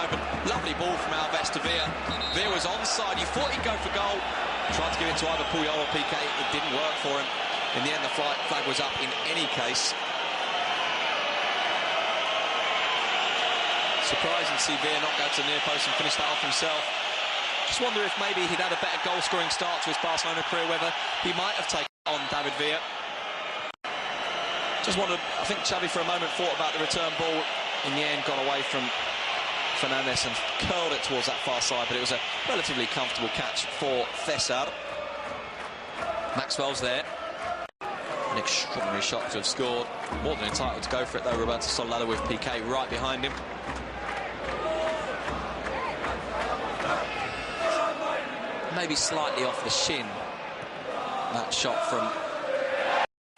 open. Lovely ball from Alves to Villa. Villa was onside. You thought he'd go for goal. Tried to give it to either Puyol or PK. It didn't work for him. In the end, the flag was up in any case. Surprising to see Villa not go to the near post and finish that off himself. Just wonder if maybe he'd had a better goal-scoring start to his Barcelona career, whether he might have taken on David Villa. Just wondered, I think Xavi for a moment thought about the return ball. In the end, got away from Hernandez and curled it towards that far side, but it was a relatively comfortable catch for César. Maxwell's there. An extraordinary shot to have scored. More than entitled to go for it, though. Roberto Soldado with PK right behind him. Maybe slightly off the shin, that shot from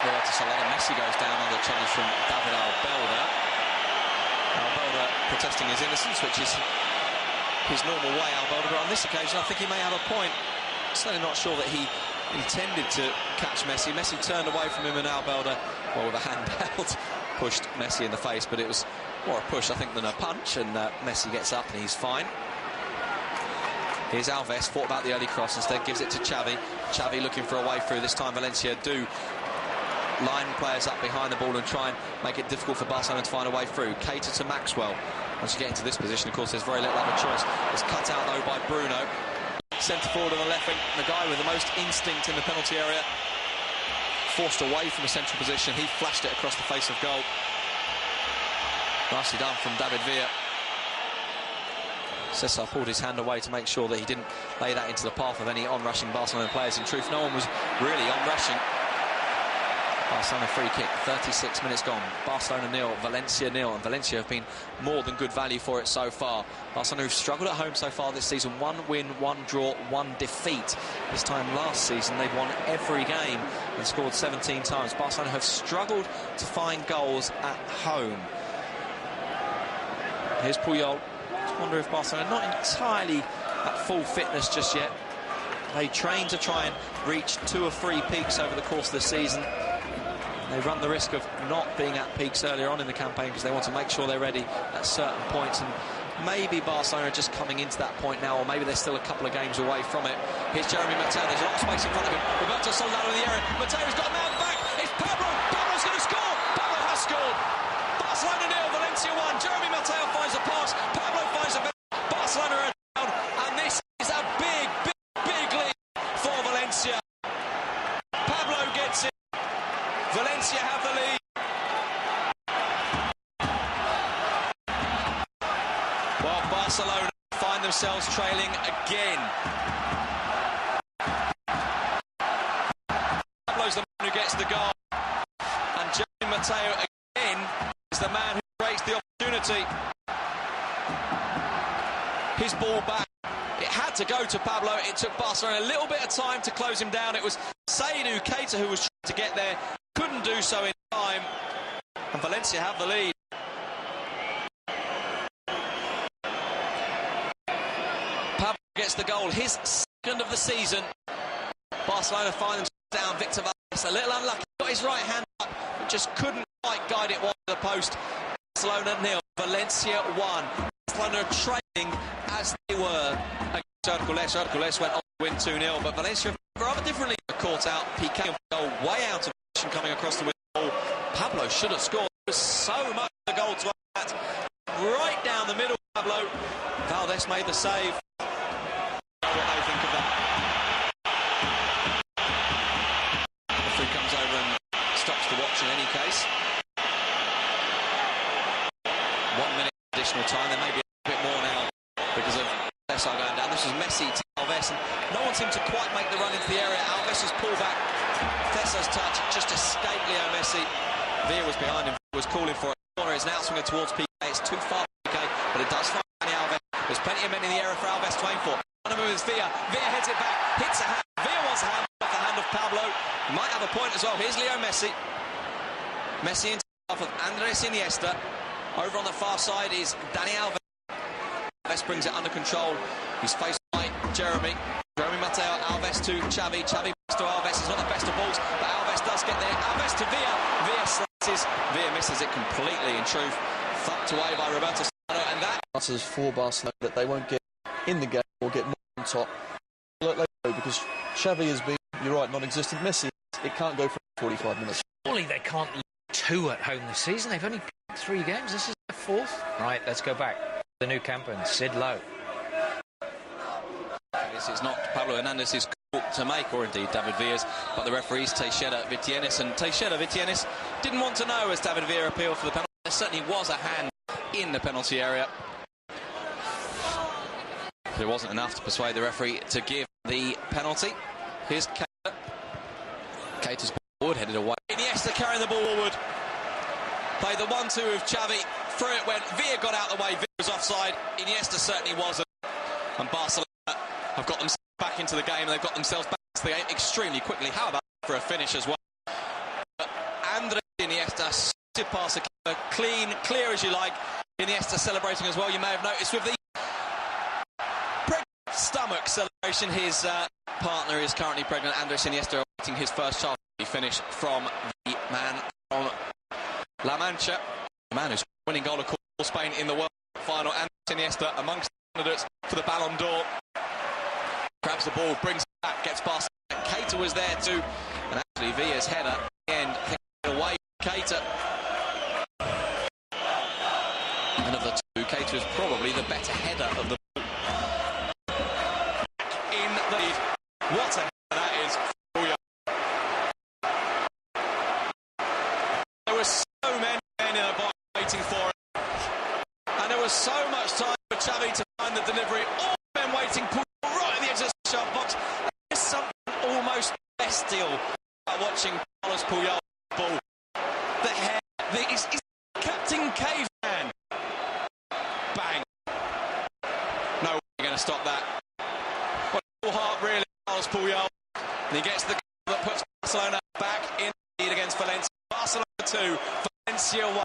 Roberto Soldado. Messi goes down on the challenge from David Albelda. Albelda protesting his innocence, which is his normal way, Albelda, but on this occasion I think he may have a point. Certainly not sure that he intended to catch Messi. Messi turned away from him, and Albelda, well, with a hand held, pushed Messi in the face, but it was more a push, I think, than a punch, and Messi gets up and he's fine. Here's Alves, thought about the early cross, instead gives it to Xavi. Xavi looking for a way through. This time Valencia do line players up behind the ball and try and make it difficult for Barcelona to find a way through. Cater to Maxwell. Once you get into this position, of course, there's very little other choice. It's cut out, though, by Bruno. Centre forward on the left wing, the guy with the most instinct in the penalty area. Forced away from the central position. He flashed it across the face of goal. Nicely done from David Villa. César pulled his hand away to make sure that he didn't lay that into the path of any on-rushing Barcelona players. In truth, no one was really on-rushing. Barcelona free kick, 36 minutes gone. Barcelona 0, Valencia 0, and Valencia have been more than good value for it so far. Barcelona have struggled at home so far this season. 1 win, 1 draw, 1 defeat. This time last season they'd won every game and scored 17 times. Barcelona have struggled to find goals at home. Here's Puyol. I wonder if Barcelona not entirely at full fitness just yet. They train to try and reach 2 or 3 peaks over the course of the season. They run the risk of not being at peaks earlier on in the campaign because they want to make sure they're ready at certain points, and maybe Barcelona are just coming into that point now, or maybe they're still a couple of games away from it. Here's Jeremy Mateo. There's a lot of space in front of him. Roberto Soldado in the area. Mateo's got a man back. It's Pablo. Pablo's going to score. Pablo has scored. Barcelona 0, Valencia 1. Jeremy Mateo finds a pass. Pablo finds a Barcelona are down, and this is a big lead for Valencia. Pablo gets it. Valencia have the lead. Well, Barcelona find themselves trailing again. Pablo's the man who gets the goal, and Jeremy Mateo again is the man who creates the opportunity. His ball back. It had to go to Pablo. It took Barcelona a little bit of time to close him down. It was Seydou Keita who was trying to get there. Couldn't do so in time. And Valencia have the lead. Pablo gets the goal. His second of the season. Barcelona find themselves down. Victor Valdes a little unlucky. Got his right hand up, but just couldn't quite guide it wide to the post. Barcelona 0. Valencia 1. Barcelona trailing as they were against Hercules. Hercules went on to win 2-0, but Valencia rather differently caught out. PK goal way out of position coming across the window. Pablo should have scored. There was so much of the goal to that. Right down the middle, Pablo. Valdes made the save. What they think of that. The referee comes over and stops the watch in any case. 1 minute additional time. There may be a bit more now because of César going down. This was Messi to Alves, and no one seemed to quite make the run into the area. Alves' pullback, César's touch just escaped Leo Messi. Villa was behind him, was calling for it. Corner is now swinging towards PK. It's too far for PK, but it does find Alves. There's plenty of men in the area for Alves to aim for. One of them is Villa. Villa heads it back, hits a hand. Villa wants a hand off the hand of Pablo. He might have a point as well. Here's Leo Messi. Messi into the half of Andres Iniesta. Over on the far side is Dani Alves. Alves brings it under control. He's faced by Jeremy Mateo. Alves to Xavi. Xavi to Alves. It's not the best of balls, but Alves does get there. Alves to Villa. Villa slices. Villa misses it completely, in truth. Thumped away by Roberto Soldado, and that chances for Barcelona that they won't get in the game or get more on top. Because Xavi has been, you're right, non-existent. Messi, it can't go for 45 minutes. Surely they can't lose 2 at home this season. They've only played 3 games. This is their 4th. Right, let's go back. The new camp and Sid Lowe. This is not Pablo Hernandez's call to make, or indeed David Villa's, but the referee's Teixeira Vitiennes. And Teixeira Vitiennes didn't want to know as David Villa appealed for the penalty. There certainly was a hand in the penalty area. But it wasn't enough to persuade the referee to give the penalty. Here's Keita. Keita's ball headed away. Iniesta carrying the ball forward. Played the 1-2 of Xavi. Through it went. Villa got out the way. Villa was offside. Iniesta certainly wasn't. And Barcelona have got themselves back into the game, and they've got themselves back into the game extremely quickly. How about for a finish as well? Andres Iniesta, past the keeper, clean, clear as you like. Iniesta celebrating as well. You may have noticed with the stomach celebration. His partner is currently pregnant. Andres Iniesta awaiting his first child. He finished from the man from La Mancha, the man who's winning goal of Spain in the World Final. Andres Iniesta amongst the candidates for the Ballon d'Or. Grabs the ball, brings it back, gets Barcelona. Keita was there too, and actually Villa's header at the end away. Keita, and of the two, Keita is probably the better header of the ball. In the lead. What a header that is. There were so many men in the box waiting for it, and there was so much time for Xavi to find the delivery. All men waiting right at the edge of the sharp box. There's something almost bestial about watching Carles Puyol ball. The hair, is Captain Caveman. Bang. No way you're going to stop that. What a heart, really, Carles Puyol. And he gets the goal that puts Barcelona back in the lead against Valencia. Barcelona 2, Valencia 1.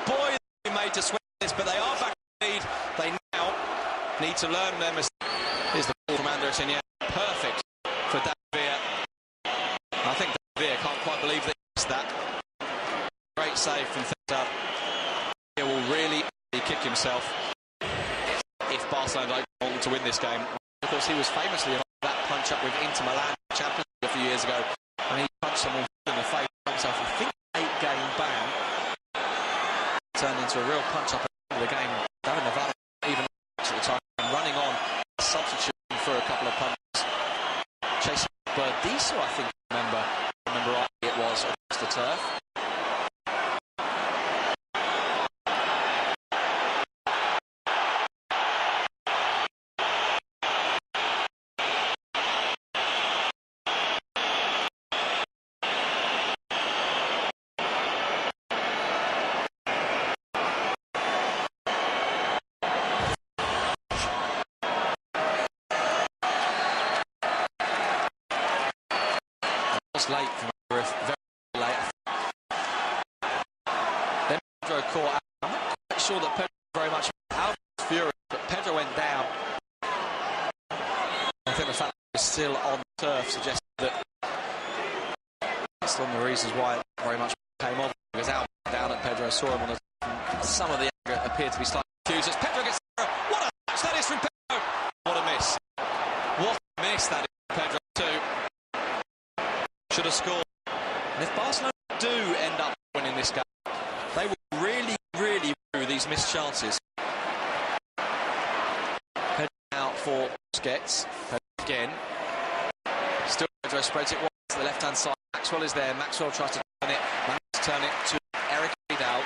Boy, they made to swing this, but they are back in the lead. They now need to learn their mistakes. Here's the ball from Andres Iniesta. Perfect for David Villa. I think David Villa can't quite believe that he missed that. Great save from Thanx. He will really kick himself if Barcelona don't want to win this game. Of course, he was famously involved in that punch-up with Inter Milan Champions League a few years ago, and he punched someone in the face himself. I think 8-game ban turned into a real punch-up at the game. David Navarro even at the time running on, substituting for a couple of punches. Chasing Berdiso, I think, remember right, it was across the turf. Late from very late. Then Pedro caught out. I'm not quite sure that Pedro very much out of fury, but Pedro went down. I think the fact that he was still on turf suggests that that's one of the reasons why it very much came on. He was out down and Pedro saw him on the top. Some of the anger appeared to be slightly confused as Pedro gets there. What a match that is from Pedro! What a miss. What a miss that is from Pedro too. Should have scored. And if Barcelona do end up winning this game, they will really, really rue these missed chances. Pedro out for Busquets. Pedro again. Still Pedro spreads it wide to the left-hand side. Maxwell is there. Maxwell tries to turn it. Manages to turn it to Eric Vidal.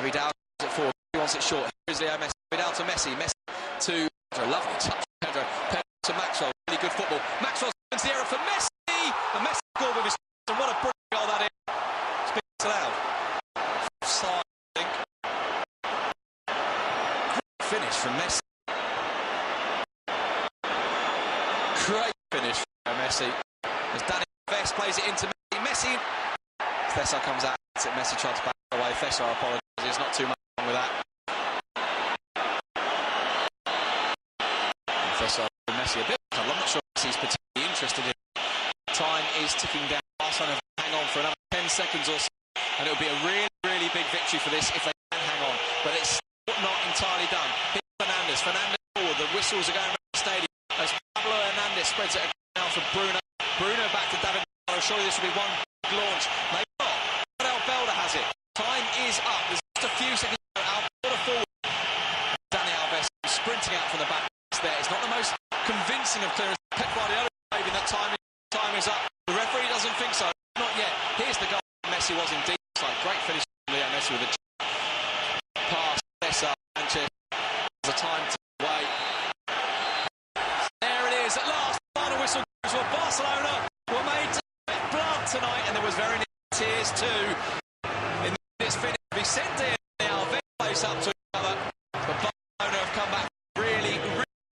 Vidal it forward. He wants it short. Here's Leo Messi. Vidal to Messi. Messi to Pedro. Lovely touch. Pedro. Pedro to Maxwell. Really good football. Maxwell spins the error for Messi. And Messi scored with his and what a brilliant goal that is. It's been allowed. Offside, I think. Great finish from Messi. Great finish from Messi. As Danny Vest plays it into Messi. Thessa comes out. Messi tried to back away. Thessa apologises. Not too much wrong with that. Thessa and Messi a bit. I'm not sure Messi's particularly interested in. Time is ticking down. Barcelona hang on for another 10 seconds or so, and it'll be a really, really big victory for this if they can hang on. But it's not entirely done. Here's Fernandez. Fernandez forward. The whistles are going around the stadium as Pablo Hernandez spreads it now for Bruno. Bruno back to David. Surely this will be one launch. Maybe not. But Albelda has it. Time is up. There's just a few seconds. Albelda forward. Dani Alves sprinting out from the back. There. It's not the most convincing of clearance. Pep Guardiola believing that time is up. The referee doesn't think so. Not yet. Here's the goal. Messi was indeed. It's like great finish. Leo Messi with a pass. Tessa Sanchez. There's a time to wait. There it is. At last, final whistle goes for Barcelona. Were made to sweat blood tonight, and there was very near tears too. In this finish, we sent now very close up to each other, but Barcelona have come back really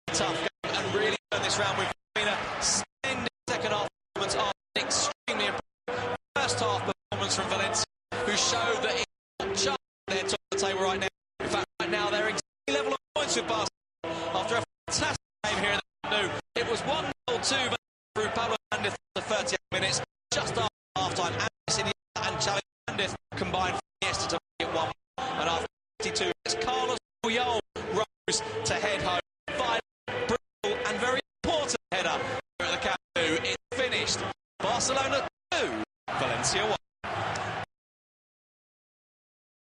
tough game and really turned this round. With been a splendid second half performance after extremely impressive first half performance from Valencia, who showed that it's not just their top of the table right now. In fact, right now they're exactly level of points with Barcelona after a fantastic game here in the Camp Nou. It was 1-0 through Pablo Hernandez for 38 minutes just after half-time. Andres Iniesta and Carles Puyol combined for Iniesta to make it 1. And after 52 minutes, Carles Puyol rose to head home. And very important header here at the Camp Nou. It's finished. Barcelona